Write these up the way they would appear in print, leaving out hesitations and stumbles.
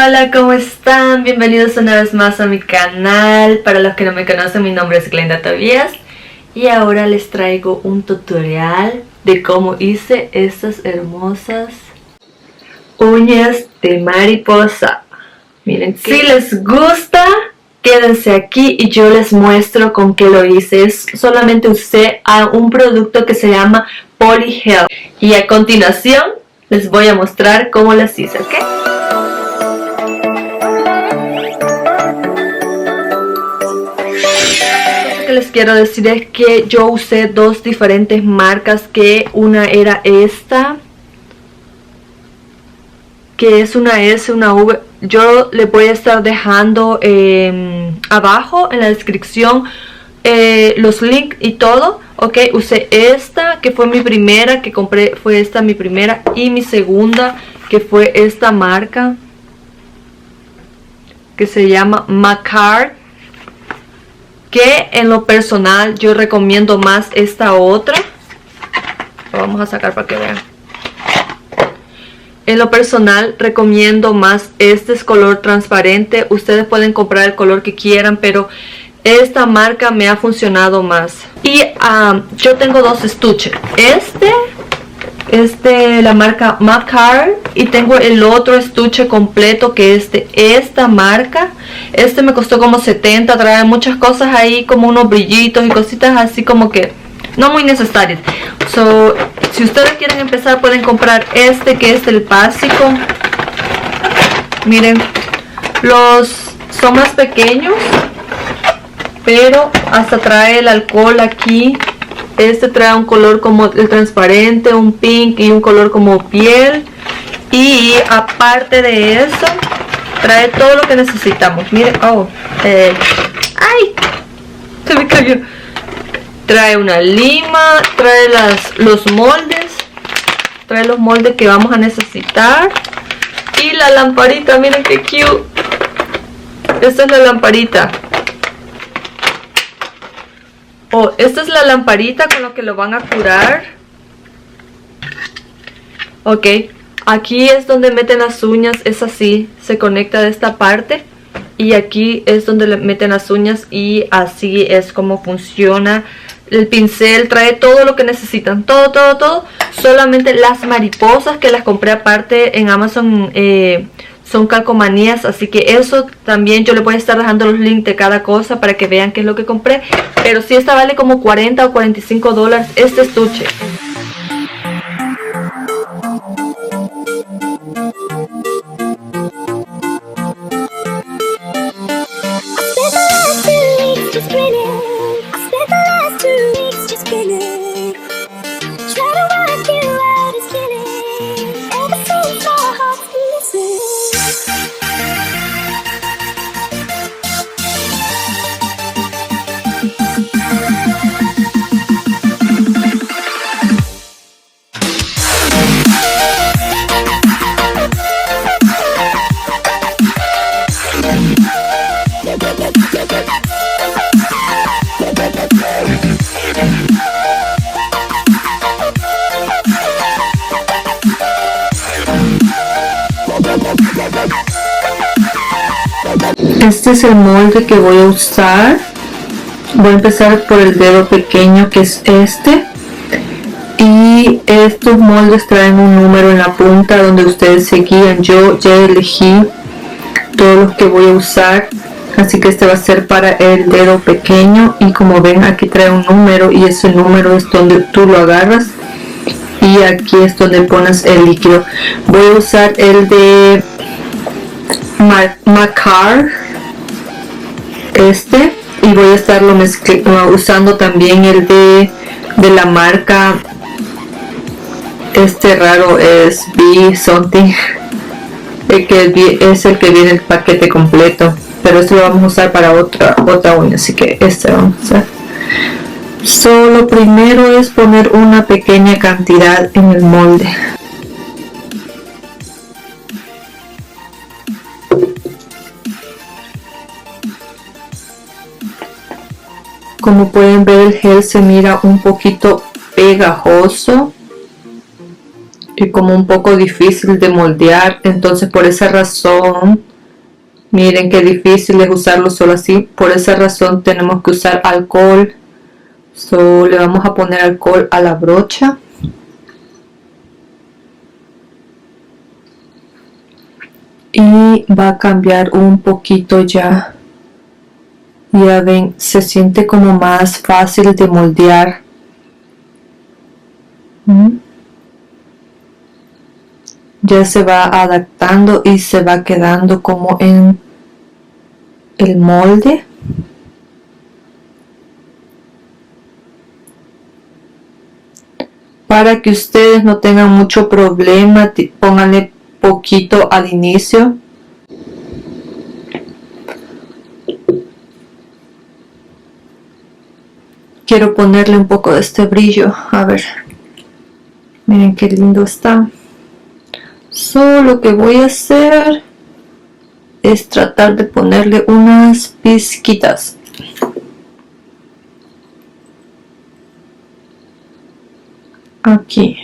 Hola, ¿cómo están? Bienvenidos una vez más a mi canal. Para los que no me conocen, mi nombre es Glenda Tobías y ahora les traigo un tutorial de cómo hice estas hermosas uñas de mariposa. Miren, si les gusta, quédense aquí y yo les muestro con qué lo hice. Solamente usé un producto que se llama Polyhealth y a continuación les voy a mostrar cómo las hice, ¿ok? Lo que les quiero decir es que yo usé dos diferentes marcas, que una era esta, que es una S, una V. Yo le voy a estar dejando abajo en la descripción los links y todo. Ok, usé esta que fue mi primera, que compré, fue esta mi primera, y mi segunda que fue esta marca que se llama Macar, que en lo personal yo recomiendo más esta otra. Lo vamos a sacar para que vean. En lo personal recomiendo más este color transparente. Ustedes pueden comprar el color que quieran, pero esta marca me ha funcionado más. Y yo tengo dos estuches. La marca Macar, y tengo el otro estuche completo que es de esta marca. Este me costó como 70, trae muchas cosas ahí, como unos brillitos y cositas así como que no muy necesarias. Si ustedes quieren empezar, pueden comprar este, que es el básico. Miren, son más pequeños, pero hasta trae el alcohol aquí. Este trae un color como el transparente, un pink y un color como piel. Y aparte de eso, trae todo lo que necesitamos. Miren, ¡ay! Se me cayó. Trae una lima, trae los moldes. Trae los moldes que vamos a necesitar. Y la lamparita, miren qué cute. Esta es la lamparita. Esta es la lamparita con lo que lo van a curar. Ok, aquí es donde meten las uñas, es así, se conecta de esta parte. Y aquí es donde le meten las uñas y así es como funciona. El pincel trae todo lo que necesitan, todo. Solamente las mariposas, que las compré aparte en Amazon, son calcomanías, así que eso también yo les voy a estar dejando los links de cada cosa para que vean qué es lo que compré. Pero si esta vale como 40 o 45 dólares este estuche. Este es el molde que voy a usar. Voy a empezar por el dedo pequeño, que es este. Y estos moldes traen un número en la punta donde ustedes se guían. Yo ya elegí todos los que voy a usar, así que este va a ser para el dedo pequeño. Y como ven, aquí trae un número, y ese número es donde tú lo agarras. Y aquí es donde pones el líquido. Voy a usar el de Macar, y voy a estarlo usando también el de la marca, raro es B something, que es el que viene el paquete completo, pero este lo vamos a usar para otra uña, así que este vamos a usar. Lo primero es poner una pequeña cantidad en el molde. Como pueden ver, el gel se mira un poquito pegajoso y como un poco difícil de moldear, entonces por esa razón Miren qué difícil es usarlo solo así. Por esa razón tenemos que usar alcohol. Le vamos a poner alcohol a la brocha. Y va a cambiar un poquito ya. Ya ven, se siente como más fácil de moldear. Ya se va adaptando y se va quedando como en el molde. Para que ustedes no tengan mucho problema, pónganle poquito al inicio. Quiero ponerle un poco de este brillo, a ver. Miren qué lindo está. Solo lo que voy a hacer es tratar de ponerle unas pizquitas. Aquí.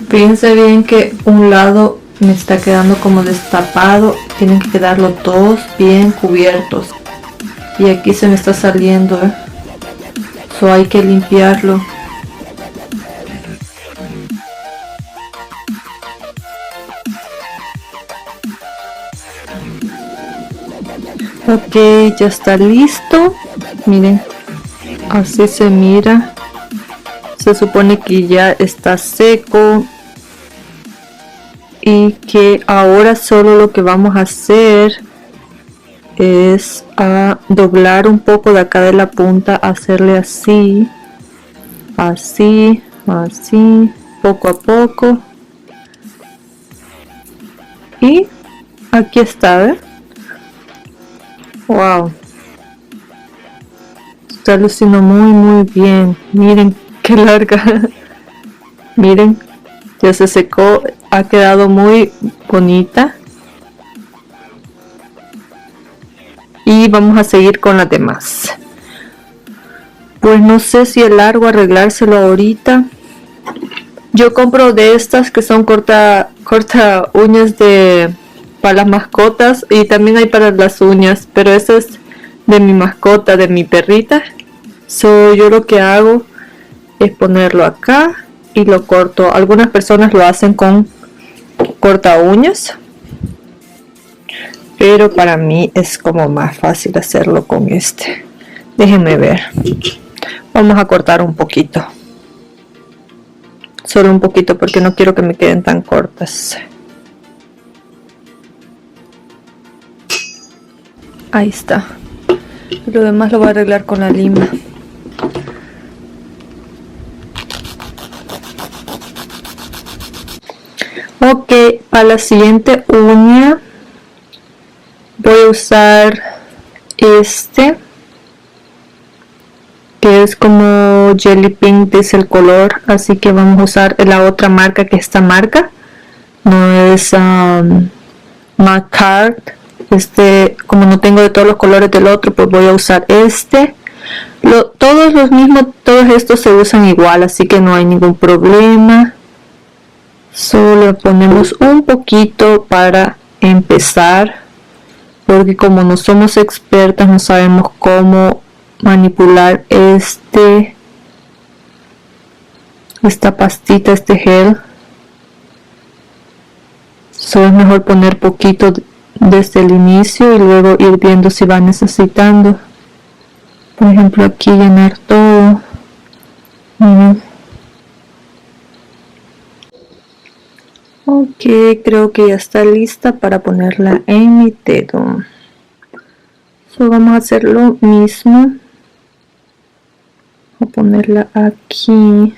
Fíjense bien que un lado me está quedando como destapado. Tienen que quedarlo todos bien cubiertos. Y aquí se me está saliendo, so hay que limpiarlo. Ok, ya está listo. Miren, así se mira. Se supone que ya está seco. Y que ahora solo lo que vamos a hacer es a doblar un poco de acá de la punta, hacerle así, así, así, poco a poco. Y aquí está, ¿eh? Wow, está luciendo muy bien. Miren qué larga. Miren, ya se secó, ha quedado muy bonita. Y vamos a seguir con las demás. Pues no sé si es largo arreglárselo ahorita. Yo compro de estas que son corta uñas para las mascotas, y también hay para las uñas, pero esta es de mi mascota, de mi perrita. Yo lo que hago es ponerlo acá y lo corto. Algunas personas lo hacen con corta uñas, pero para mí es como más fácil hacerlo con este. Déjenme ver. Vamos a cortar un poquito, solo un poquito, porque no quiero que me queden tan cortas. Ahí está. Lo demás lo voy a arreglar con la lima. Ok, para la siguiente uña voy a usar este, que es como Jelly Pink, dice el color, así que vamos a usar la otra marca, que esta marca no es McCart. Como no tengo de todos los colores del otro, pues voy a usar este. Todos los mismos, todos estos se usan igual, así que no hay ningún problema. Solo ponemos un poquito para empezar, porque como no somos expertas, no sabemos cómo manipular esta pastita, este gel. Es mejor poner poquito desde el inicio y luego ir viendo si va necesitando. Por ejemplo, aquí llenar todo. Ok, creo que ya está lista para ponerla en mi dedo. Vamos a hacer lo mismo. Voy a ponerla aquí.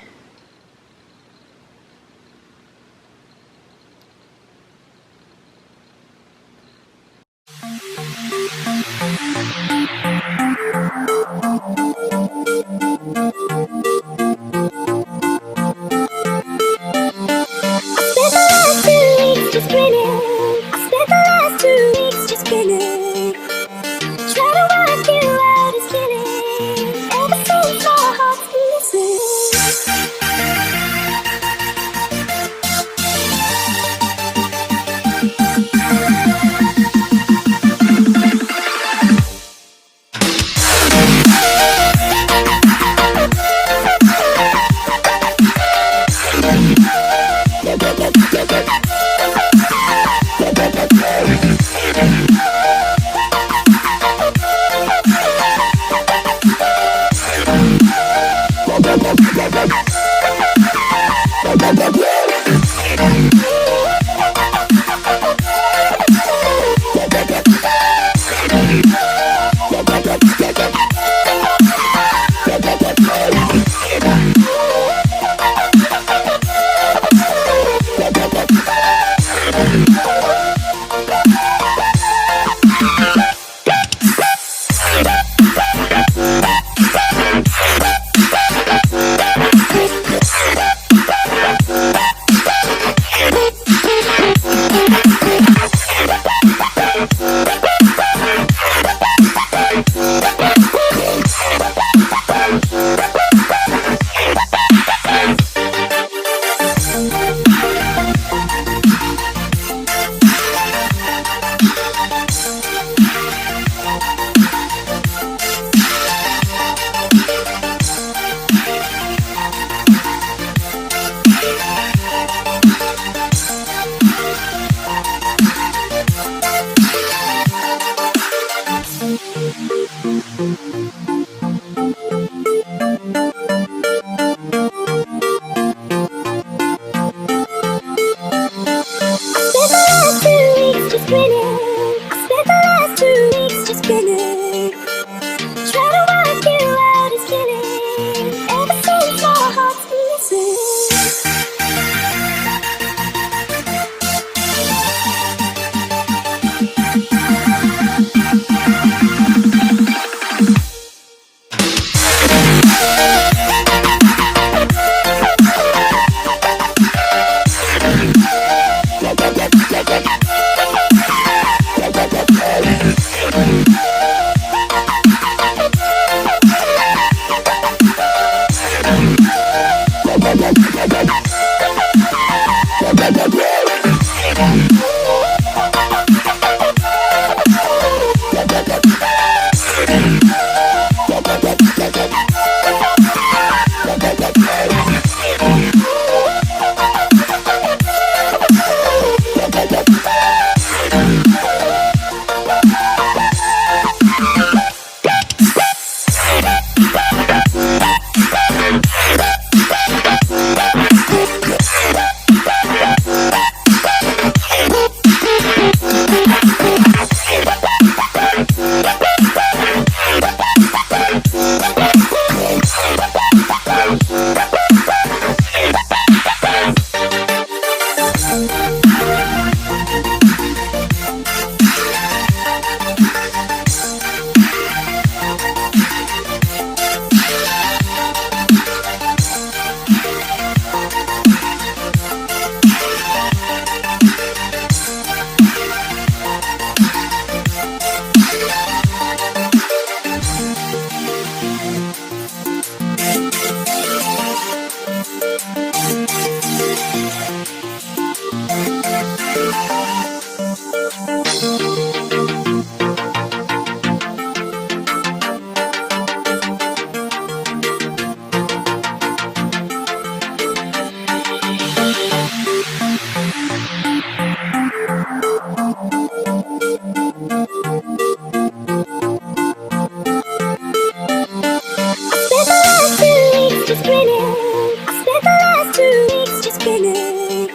spinning.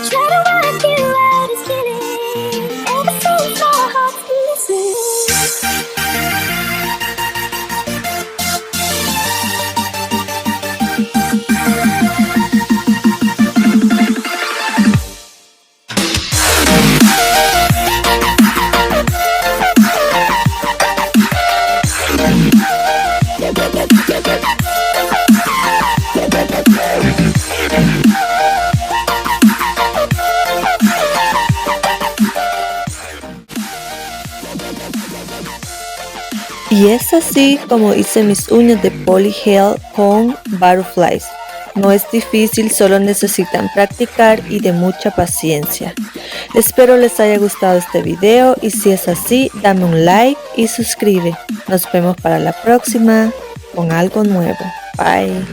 Try to work you out, it's killing. Ever since my heart's been missing. Y es así como hice mis uñas de Poly-Gel con Butterflies. No es difícil, solo necesitan practicar y de mucha paciencia. Espero les haya gustado este video y si es así, dame un like y suscribe. Nos vemos para la próxima con algo nuevo. Bye.